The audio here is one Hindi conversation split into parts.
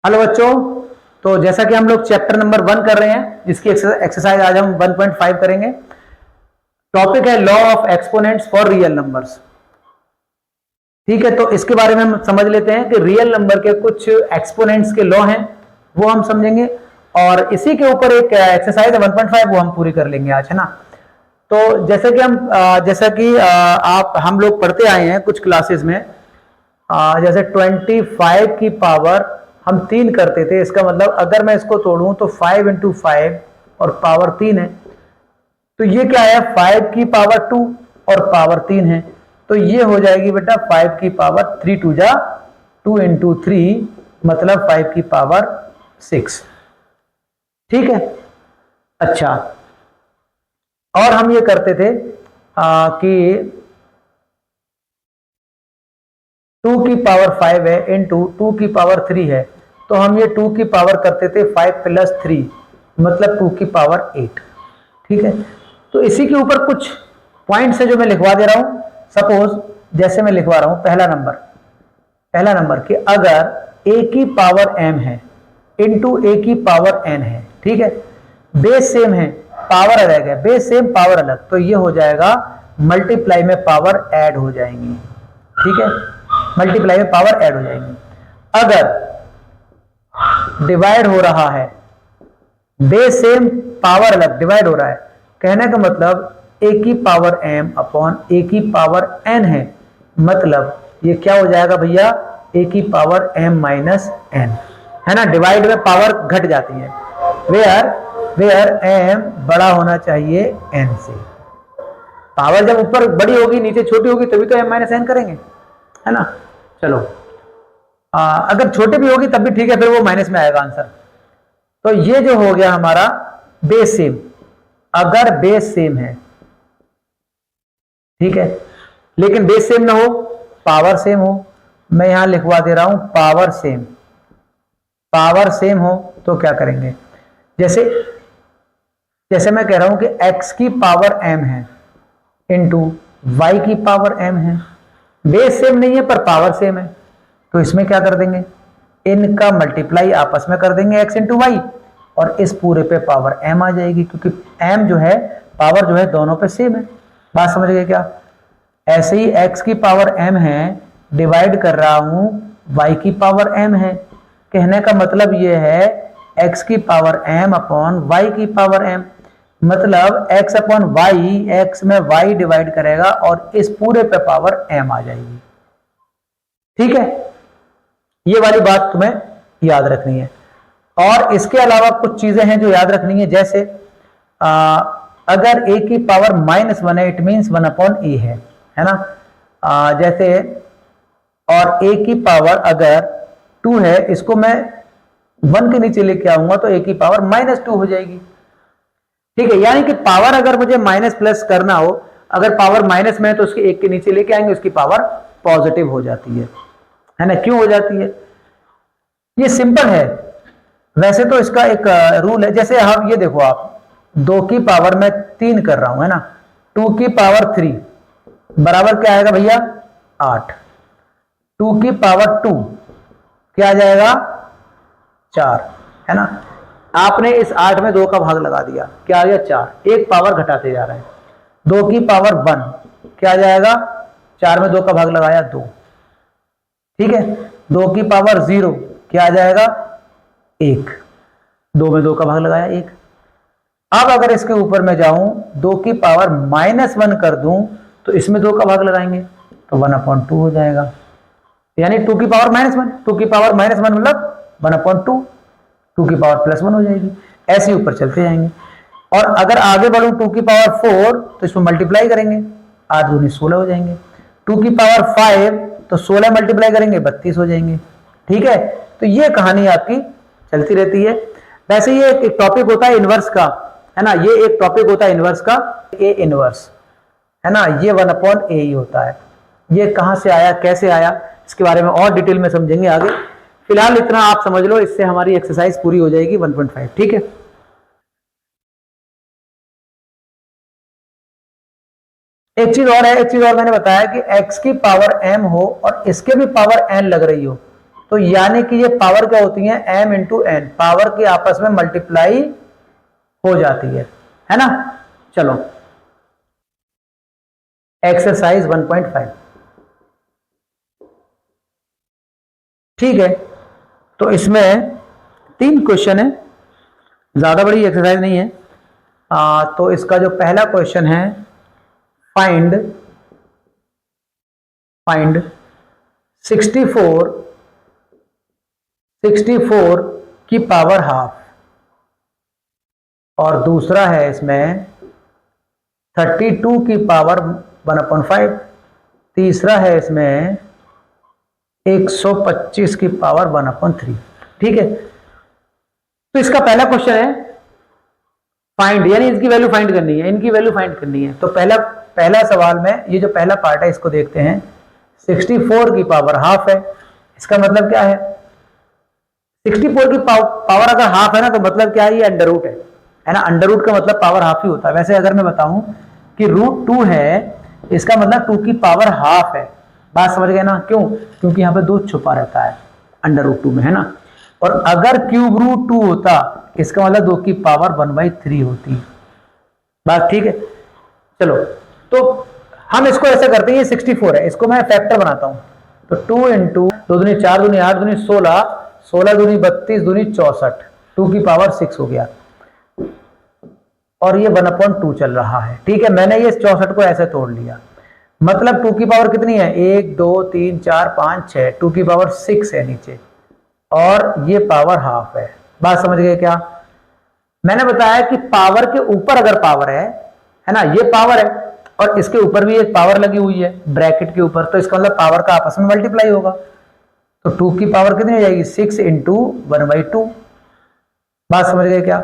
हेलो बच्चों। तो जैसा कि हम लोग चैप्टर नंबर 1 कर रहे हैं, जिसकी एक्सरसाइज आज हम 1.5 करेंगे। टॉपिक है law of exponents for real numbers. ठीक है, तो इसके बारे में हम समझ लेते हैं कि रियल नंबर के कुछ एक्सपोनेंट्स के लॉ हैं, वो हम समझेंगे। और इसी के ऊपर एक एक्सरसाइज है 1.5, वो हम पूरी कर लेंगे आज, है ना। तो जैसा कि आप हम लोग पढ़ते आए हैं कुछ क्लासेस में, जैसे 25 की पावर हम 3 करते थे। इसका मतलब अगर मैं इसको तोड़ूं तो 5 इंटू 5 और पावर 3 है। तो ये क्या है, 5 की पावर 2 और पावर 3 है। तो ये हो जाएगी बेटा 5 की पावर 3 टू जा 2 इंटू 3, मतलब 5 की पावर 6। ठीक है। अच्छा, और हम ये करते थे कि 2 की पावर 5 है इंटू 2 की पावर 3 है। तो हम ये 2 की पावर करते थे 5 प्लस 3, मतलब 2 की पावर 8। ठीक है। तो इसी के ऊपर कुछ पॉइंट्स है जो मैं लिखवा दे रहा हूं। सपोज जैसे मैं लिखवा रहा हूं पहला नंबर कि अगर a की पावर m है इंटू a की पावर n है, ठीक है, बेस सेम है, पावर अलग है, बेस सेम पावर अलग, तो ये हो जाएगा मल्टीप्लाई में पावर ऐड हो जाएंगी। ठीक है, मल्टीप्लाई में पावर ऐड हो जाएंगी। अगर डिवाइड हो रहा है, बेस सेम पावर अलग, डिवाइड हो रहा है, कहने का मतलब a की पावर m अपॉन a की पावर n है, मतलब ये क्या हो जाएगा भैया, a की पावर m माइनस n, है ना। डिवाइड में पावर घट जाती है, वेयर m बड़ा होना चाहिए n से। पावर जब ऊपर बड़ी होगी नीचे छोटी होगी तभी तो m माइनस n करेंगे, है ना। चलो, अगर छोटे भी होगी तब भी ठीक है, फिर वो माइनस में आएगा आंसर। तो ये जो हो गया हमारा बेस सेम, अगर बेस सेम है, ठीक है, लेकिन बेस सेम ना हो, पावर सेम हो, मैं यहां लिखवा दे रहा हूं पावर सेम हो तो क्या करेंगे, जैसे जैसे मैं कह रहा हूं कि x की पावर m है इंटू वाई की पावर m है। बेस सेम नहीं है पर पावर सेम है, तो इसमें क्या कर देंगे, इनका मल्टीप्लाई आपस में कर देंगे x इंटू वाई, और इस पूरे पे पावर m आ जाएगी, क्योंकि m जो है, पावर जो है, दोनों पे सेम है। बात समझ गए क्या। ऐसे ही x की पावर m है, डिवाइड कर रहा हूं y की पावर m है, कहने का मतलब ये है x की पावर m अपॉन y की पावर m, मतलब x अपॉन वाई, x में y डिवाइड करेगा और इस पूरे पे पावर m आ जाएगी। ठीक है, ये वाली बात तुम्हें याद रखनी है। और इसके अलावा कुछ चीजें हैं जो याद रखनी है, जैसे अगर a की पावर -1 है, इट मीन्स 1 अपॉन ए है ना। जैसे, और a की पावर अगर 2 है, इसको मैं 1 के नीचे लेके आऊंगा तो a की पावर -2 हो जाएगी। ठीक है, यानी कि पावर अगर मुझे माइनस प्लस करना हो, अगर पावर माइनस में है तो उसके 1 के नीचे लेके आएंगे, उसकी पावर पॉजिटिव हो जाती है ना। क्यों हो जाती है, ये सिंपल है। वैसे तो इसका एक रूल है, जैसे हम ये देखो, आप 2 की पावर में 3 कर रहा हूं, है ना। 2 की पावर 3 बराबर क्या आएगा भैया, 8। 2 की पावर 2 क्या आ जाएगा, 4, है ना। आपने इस 8 में 2 का भाग लगा दिया, क्या आ गया, 4, एक पावर घटाते जा रहे हैं। 2 की पावर 1 क्या आ जाएगा, 4 में 2 का भाग लगाया, 2। ठीक है, 2 की पावर 0 क्या आ जाएगा, 1, 2 में 2 का भाग लगाया, 1। अब अगर इसके ऊपर मैं जाऊं, 2 की पावर -1 कर दूं, तो इसमें 2 का भाग लगाएंगे तो 1/2 हो जाएगा, यानी 2 की पावर -1, 2 की पावर -1 मतलब 1/2, 2 की पावर +1 हो जाएगी। ऐसे ऊपर चलते जाएंगे। और अगर आगे बढ़ूं 2 की पावर 4 तो इसमें मल्टीप्लाई करेंगे, 8 दूनी 16 हो जाएंगे। 2 की पावर 5 तो 16 मल्टीप्लाई करेंगे 32 हो जाएंगे। ठीक है, तो ये कहानी आपकी चलती रहती है। वैसे ये एक टॉपिक होता है इनवर्स का, है ना, ये एक टॉपिक होता है इनवर्स का, ए इनवर्स, है ना, ये 1/a ही होता है। ये कहां से आया, कैसे आया, इसके बारे में और डिटेल में समझेंगे आगे। फिलहाल इतना आप समझ लो, इससे हमारी एक्सरसाइज पूरी हो जाएगी 1.5। ठीक है, एक चीज और मैंने बताया कि x की पावर m हो और इसके भी पावर n लग रही हो, तो यानी कि ये पावर क्या होती है, m इंटू एन, पावर की आपस में मल्टीप्लाई हो जाती है ना। चलो एक्सरसाइज 1.5, ठीक है। तो इसमें 3 क्वेश्चन है, ज्यादा बड़ी एक्सरसाइज नहीं है। तो इसका जो पहला क्वेश्चन है, फाइंड 64 की पावर हाफ, और दूसरा है इसमें 32 की पावर 1/5, तीसरा है इसमें 125 की पावर 1/3, ठीक है। तो इसका पहला क्वेश्चन है फाइंड, यानी इसकी वैल्यू फाइंड करनी है, इनकी वैल्यू फाइंड करनी है। तो पहला सवाल में ये जो पहला पार्ट है इसको देखते हैं। 64 की पावर हाफ है, इसका मतलब क्या है, 64 की पावर अगर हाफ है ना तो मतलब क्या है, ये अंडर रूट है ना। अंडर रूट का मतलब पावर हाफ ही होता है। वैसे अगर मैं बताऊं कि √2 है, इसका मतलब 2 की पावर हाफ है। बात समझ गए ना, क्यों, क्योंकि यहाँ पे 2 छुपा रहता है अंडर √2 में, है ना। और अगर क्यूब √2 होता, इसका मतलब 2 की पावर 1/3 होती। बात ठीक है। चलो तो हम इसको ऐसे करते हैं, ये 64 है, इसको मैं फैक्टर बनाता हूं। तो 2 इंटू 2 दूनी 4 दूनी 8 दूनी 16, 16 दूनी 32 दूनी 64, 2 की पावर 6 हो गया, और ये 1/2 चल रहा है, ठीक है। मैंने ये 64 को ऐसे तोड़ लिया, मतलब 2 की पावर कितनी है, 1 2 3 4 5 6, 2 की पावर 6 है नीचे, और ये पावर हाफ है। बात समझ गए क्या। मैंने बताया कि पावर के ऊपर अगर पावर है ना, ये पावर है और इसके ऊपर भी एक पावर लगी हुई है ब्रैकेट के ऊपर, तो इसका मतलब पावर का आपस में मल्टीप्लाई होगा। तो 2 की पावर कितनी हो जाएगी, 6 इंटू 1/2। बात समझ गए क्या।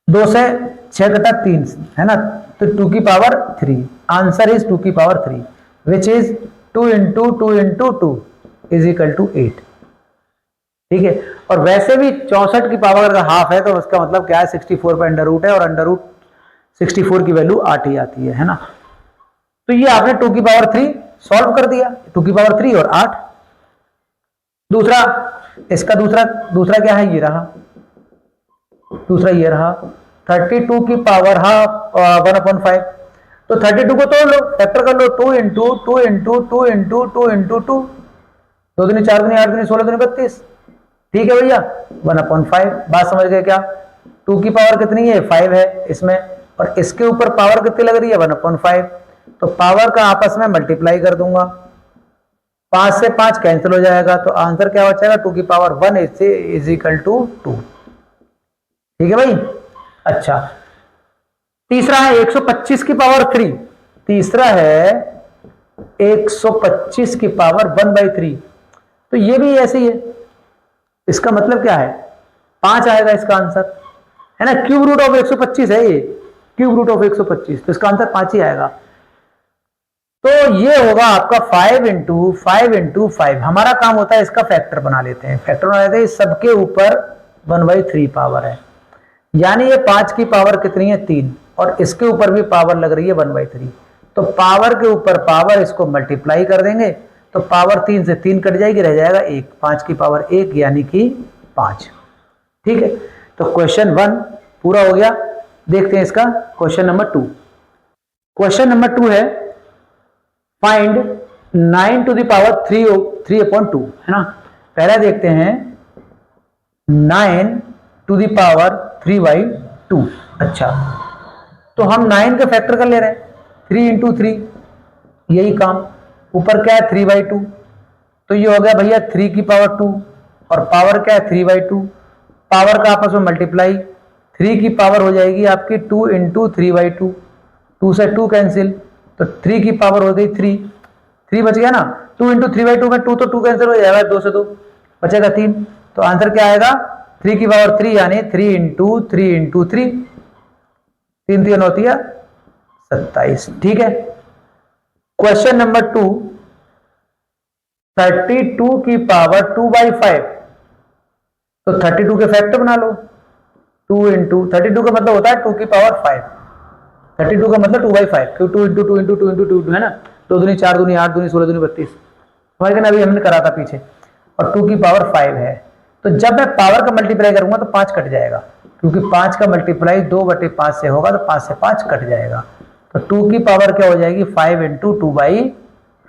2 से 6 कटा 3 है ना, तो 2 की पावर 3, आंसर इज 2 की power 3, which is 2 into 2 into 2 is equal to 8, ठीक है। और वैसे भी 64 की पावर अगर हाफ है तो उसका मतलब क्या है, 64 पे अंडर रूट है, और अंडर रूट 64 की वैल्यू 8 ही आती है ना। तो ये आपने 2 की पावर 3 सॉल्व कर दिया, 2 की पावर 3 और 8। दूसरा, इसका दूसरा क्या है, ये रहा, दूसरा ये रहा 32 की पावर हाफ 1/5। तो 32 को तोड़ लो, फैक्टर कर लो, 2 इंटू 2 इंटू 2 इंटू 2 इंटू 2, 2 दूनी 4 दूनी 8 दूनी 16 दूनी 32, ठीक है भैया, 1/5। बात समझ गए क्या। 2 की पावर कितनी है, 5 है इसमें, और इसके ऊपर पावर कितनी लग रही है, 1/5। तो पावर का आपस में मल्टीप्लाई कर दूंगा, 5 से 5 कैंसिल हो जाएगा, तो आंसर क्या बचेगा, 2 की पावर 1 इज इक्वल टू 2, ठीक है भाई। अच्छा, तीसरा है 125 की पावर 3, तीसरा है 125 की पावर 1/3, तो ये भी ऐसे ही है। इसका मतलब क्या है, 5 आएगा इसका आंसर, है ना। क्यूब रूट ऑफ 125 है ये, क्यूब रूट ऑफ 125, तो इसका आंसर 5 ही आएगा। तो ये होगा आपका 5 इंटू 5 इंटू 5। हमारा काम होता है इसका फैक्टर बना लेते हैं, फैक्टर बना लेते हैं, सबके ऊपर 1/3 पावर है, यानी ये 5 की पावर कितनी है, 3, और इसके ऊपर भी पावर लग रही है 1/3। तो पावर के ऊपर पावर, इसको मल्टीप्लाई कर देंगे, तो पावर 3 से 3 कट जाएगी, रह जाएगा 1, 5 की पावर 1 यानी कि 5, ठीक है। तो क्वेश्चन 1 पूरा हो गया। देखते हैं इसका क्वेश्चन नंबर 2। क्वेश्चन नंबर 2 है फाइंड 9 टू द पावर 3/2, है ना। पहला देखते हैं 9 टू द पावर 3/2। अच्छा, तो हम 9 का फैक्टर कर ले रहे हैं, 3 इंटू 3, यही काम। ऊपर क्या है, 3/2, तो ये हो गया भैया 3 की पावर 2, और पावर क्या है, 3/2, पावर का आपस में मल्टीप्लाई, 3 की पावर हो जाएगी आपकी 2 इंटू 3/2, 2 से 2 कैंसिल, तो 3 की पावर हो गई 3 बच गया ना। 2 इंटू 3/2 में 2 तो 2 कैंसिल हो जाएगा, 2 से 2 बचेगा 3, तो आंसर क्या आएगा, 3 की पावर 3 यानी 3 इंटू 3 इंटू 3, 3 3 होती है 27, ठीक है। क्वेश्चन नंबर 2, 32 की पावर 2/5, तो 32 के फैक्टर बना लो, 2 इंटू 32 का मतलब होता है 2 की पावर 5, 32 का मतलब 2/5, क्यों 2 इंटू 2 इंटू 2 इंटू 2 है ना, 2 दूनी 4 दूनी 8 दूनी 16 दूनी 32, समझ गए ना, अभी हमने करा था पीछे। और 2 की पावर 5 है, तो जब मैं पावर का मल्टीप्लाई करूंगा तो 5 कट जाएगा, क्योंकि 5 का मल्टीप्लाई 2/5 से होगा, तो 5 से 5 कट जाएगा। तो 2 की पावर क्या हो जाएगी 5 इंटू 2/5,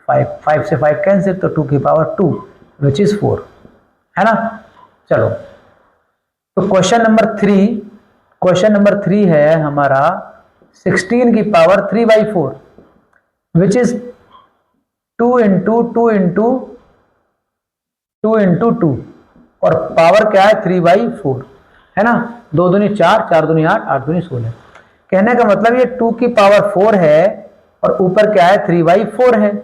5 से 5 कैंसिल, तो 2 की पावर 2 विच इज 4, है ना। चलो तो क्वेश्चन नंबर 3 है हमारा 16 की power 3/4 which is 2 into 2 into 2 into 2, और पावर क्या है 3/4, है ना। 2 दूनी 4, 4 दूनी 8, 8 दूनी 16। कहने का मतलब ये 2 की पावर 4 है और ऊपर क्या है 3/4 है,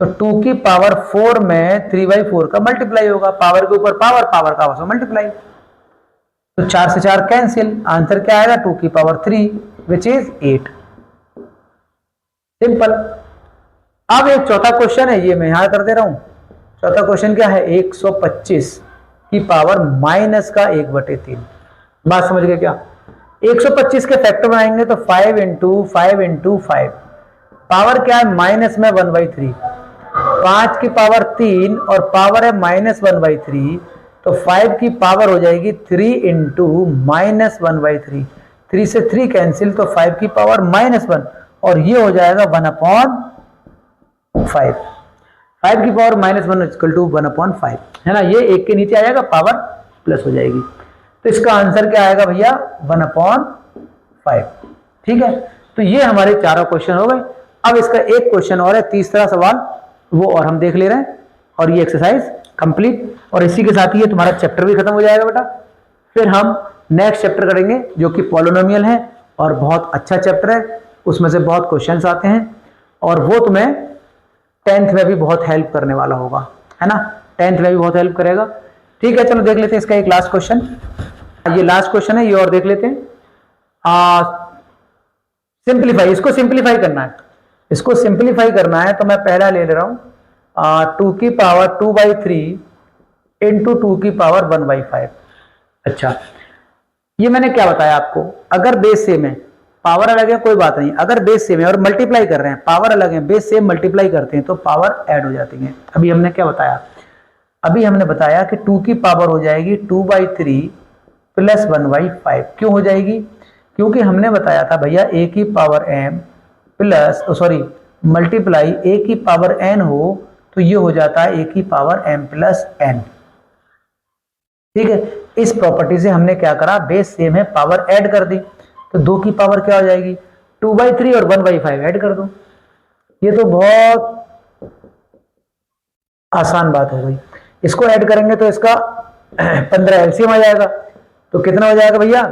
तो 2 की पावर 4 में 3/4 का मल्टीप्लाई होगा, पावर के ऊपर पावर, पावर का आपस में मल्टीप्लाई, तो 4 से 4 कैंसिल, आंसर क्या आएगा 2 की पावर 3 विच इज 8। सिंपल। अब एक चौथा क्वेश्चन है, ये मैं यहां कर दे रहा हूं। चौथा क्वेश्चन क्या है 125 की पावर माइनस का 1/3। बात समझ गए क्या। 125 के फैक्टर बनाएंगे तो 5 इंटू 5 इंटू 5, पावर क्या है माइनस में 1/3, 5 की पावर 3 और पावर है -1/3, तो 5 की पावर हो जाएगी 3 इंटू -1/3, 3 से 3 कैंसिल, तो 5 की पावर -1, और ये हो जाएगा 1/5, 5 की पावर -1 इक्वल टू 1/5, है ना। ये एक के नीचे आ जाएगा, पावर प्लस हो जाएगी, तो इसका आंसर क्या आएगा भैया 1/5। ठीक है, तो ये हमारे चारों क्वेश्चन हो गए। अब इसका एक क्वेश्चन और है, तीसरा सवाल, वो और हम देख ले रहे हैं, और ये एक्सरसाइज कंप्लीट, और इसी के साथ ही ये तुम्हारा चैप्टर भी खत्म हो जाएगा बेटा। फिर हम नेक्स्ट चैप्टर करेंगे जो कि पॉलिनोमियल है, और बहुत अच्छा चैप्टर है, उसमें से बहुत क्वेश्चंस आते हैं, और वो तुम्हें 10th में भी बहुत हेल्प करने वाला होगा, है ना। 10th में भी बहुत हेल्प करेगा। ठीक है, चलो देख लेते हैं इसका एक लास्ट क्वेश्चन। ये लास्ट क्वेश्चन है, ये और देख लेते हैं। सिंप्लीफाई, इसको सिंप्लीफाई करना है, इसको सिंप्लीफाई करना है, तो मैं पहला ले रहा हूं 2 की पावर 2/3 इंटू 2 की पावर 1/5। अच्छा, ये मैंने क्या बताया आपको, अगर बेस सेम है, पावर अलग है कोई बात नहीं, अगर बेस सेम है और मल्टीप्लाई कर रहे हैं, पावर अलग है, बेस सेम मल्टीप्लाई करते हैं तो पावर ऐड हो जाती है। अभी हमने क्या बताया, अभी हमने बताया कि 2 की पावर हो जाएगी 2/3 प्लस 1/5। क्यों हो जाएगी, क्योंकि हमने बताया था भैया a की power m plus multiply a की पावर n हो तो ये हो जाता है a की पावर m प्लस n। ठीक है, इस प्रॉपर्टी से हमने क्या करा, बेस सेम है, पावर ऐड कर दी, तो 2 की पावर क्या हो जाएगी 2/3 और 1/5 ऐड कर दो। ये तो बहुत आसान बात हो गई। इसको ऐड करेंगे तो इसका 15 एलसीएम आ जाएगा, तो कितना हो जाएगा भैया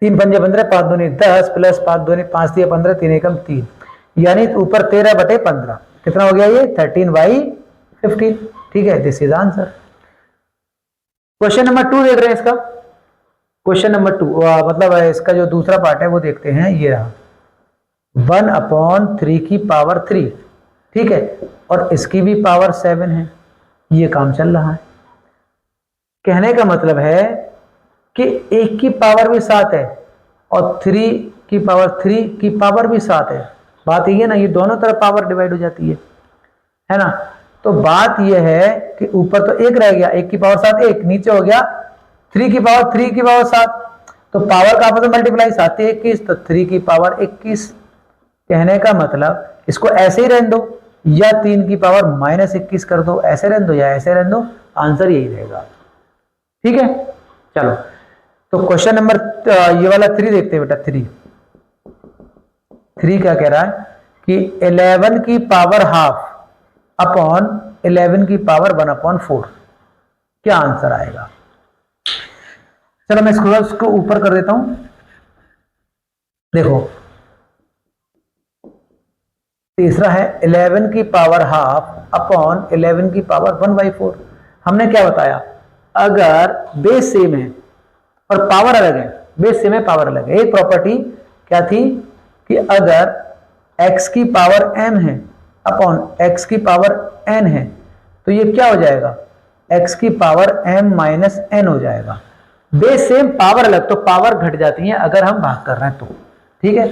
3 पंजे 15, 5 दूनी 10 प्लस 5 दूनी 5 दिए 15, 3 एकम 3, यानी ऊपर 13/15, कितना हो गया ये 13/15। ठीक है, this is answer. Question number 2 देख रहे हैं इसका, क्वेश्चन नंबर 2 मतलब इसका जो दूसरा पार्ट है वो देखते हैं। ये रहा 1/3 की पावर 3, ठीक है, और इसकी भी पावर 7 है, ये काम चल रहा है। कहने का मतलब है कि 1 की पावर भी 7 है और 3 की पावर भी 7 है। बात ये है ना, ये दोनों तरफ पावर डिवाइड हो जाती है ना। तो बात ये है कि ऊपर तो 1 रह गया, 1 की पावर 7 1, नीचे हो गया 3 की पावर 7, तो पावर का आपस में मल्टीप्लाई 7 21, तो 3 की पावर 21। कहने का मतलब इसको ऐसे ही रहने दो, या 3 की पावर -21 कर दो, ऐसे रहने दो या ऐसे रहने दो, आंसर यही रहेगा। ठीक है, चलो तो क्वेश्चन नंबर ये वाला 3 देखते हैं बेटा। 3 क्या कह रहा है कि 11 की पावर हाफ अपॉन 11 की पावर 1/4, क्या आंसर आएगा। चलो मैं इसको ऊपर कर देता हूं। देखो तीसरा है 11 की पावर हाफ अपॉन 11 की पावर 1/4। हमने क्या बताया, अगर बेस सेम है और पावर अलग है, बेस सेम है पावर अलग है। एक प्रॉपर्टी क्या थी कि अगर x की पावर m है अपॉन x की पावर n है तो ये क्या हो जाएगा, x की पावर m माइनस n हो जाएगा। बेस सेम पावर अलग, तो पावर घट जाती है अगर हम भाग कर रहे हैं तो। ठीक है,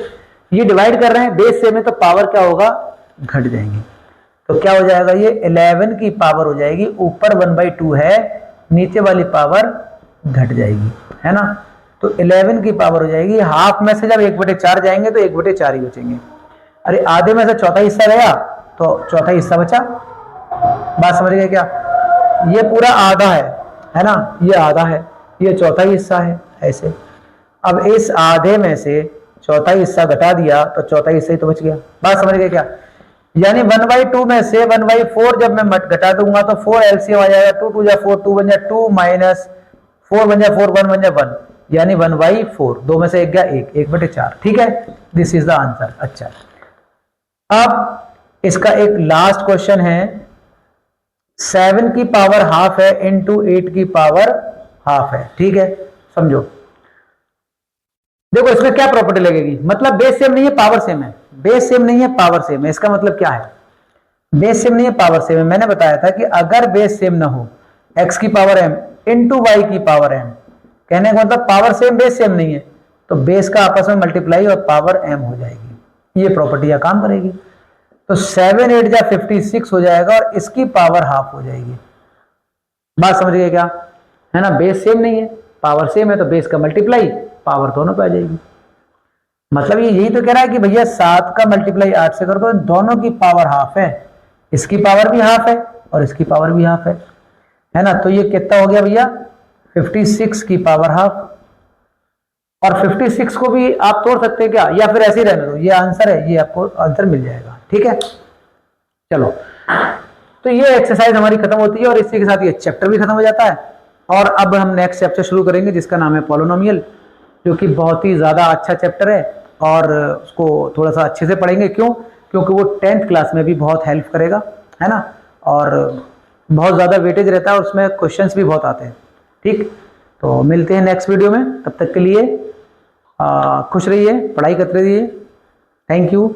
ये डिवाइड कर रहे हैं, बेस सेम है तो पावर क्या होगा, घट जाएंगी। तो क्या हो जाएगा, ये 11 की पावर हो जाएगी, ऊपर 1/2 है, नीचे वाली पावर घट जाएगी, है ना। तो 11 की पावर हो जाएगी, हाफ में से जब 1/4 जाएंगे तो 1/4 ही बचेंगे। अरे आधे में से चौथा हिस्सा गया तो चौथा हिस्सा बचा। बात समझ गए क्या? ये पूरा आधा है ना, ये आधा है, ये चौथा हिस्सा है, ऐसे। अब इस आधे में से चौथा हिस्सा घटा दिया तो चौथा हिस्सा ही तो बच गया। बात समझ गए क्या? यानी 1/2 में से 1/4 जब मैं मट घटा दूंगा तो 4 एलसीएम आ जाएगा, 2 2 जा 4, 2 बन जाए 2 माइनस 4 बन जाए 4, 1 बन जाए 1, यानी 1/4, 2 में से 1 गया 1/4, ठीक है। This is the answer. अच्छा, अब इसका एक लास्ट क्वेश्चन है, 7 की पावर हाफ है इंटू 8 की पावर हाफ है, ठीक है। समझो, देखो इसमें क्या प्रॉपर्टी लगेगी, मतलब बेस सेम नहीं है पावर सेम है, बेस सेम नहीं है पावर सेम है, इसका मतलब क्या है, बेस सेम नहीं है पावर सेम है। मैंने बताया था कि अगर बेस सेम ना हो, x की पावर m इंटू वाई की पावर m, कहने का मतलब पावर सेम बेस सेम नहीं है, तो बेस का आपस में मल्टीप्लाई और पावर m हो जाएगी, ये प्रॉपर्टी यहां काम करेगी। तो 7 8 जा 56 हो जाएगा और इसकी पावर हाफ हो जाएगी। बात समझ गए क्या, है ना। बेस सेम नहीं है, पावर सेम है, तो बेस का मल्टीप्लाई पावर दोनों पे आ जाएगी। मतलब ये यही तो कह रहा है कि भैया 7 का मल्टीप्लाई 8 से कर दो, दोनों की पावर हाफ है, इसकी पावर भी हाफ है और इसकी पावर भी हाफ है ना। तो ये कितना हो गया भैया, 56 की पावर हाफ। और 56 को भी आप तोड़ सकते हैं क्या, या फिर ऐसे ही रहने दो, ये आंसर है, ये आपको आंसर मिल जाएगा, ठीक है। चलो, तो ये एक्सरसाइज हमारी खत्म होती है और इसी के साथ ये चैप्टर भी खत्म हो जाता है। और अब हम नेक्स्ट चैप्टर शुरू करेंगे जिसका नाम है पॉलिनोमियल, जो कि बहुत ही ज़्यादा अच्छा चैप्टर है और उसको थोड़ा सा अच्छे से पढ़ेंगे। क्यों? क्योंकि वो 10th क्लास में भी बहुत हेल्प करेगा, है ना, और बहुत ज़्यादा वेटेज रहता है और उसमें क्वेश्चंस भी बहुत आते हैं, ठीक। तो मिलते हैं नेक्स्ट वीडियो में, तब तक के लिए खुश रहिए, पढ़ाई करते रहिए। Thank you.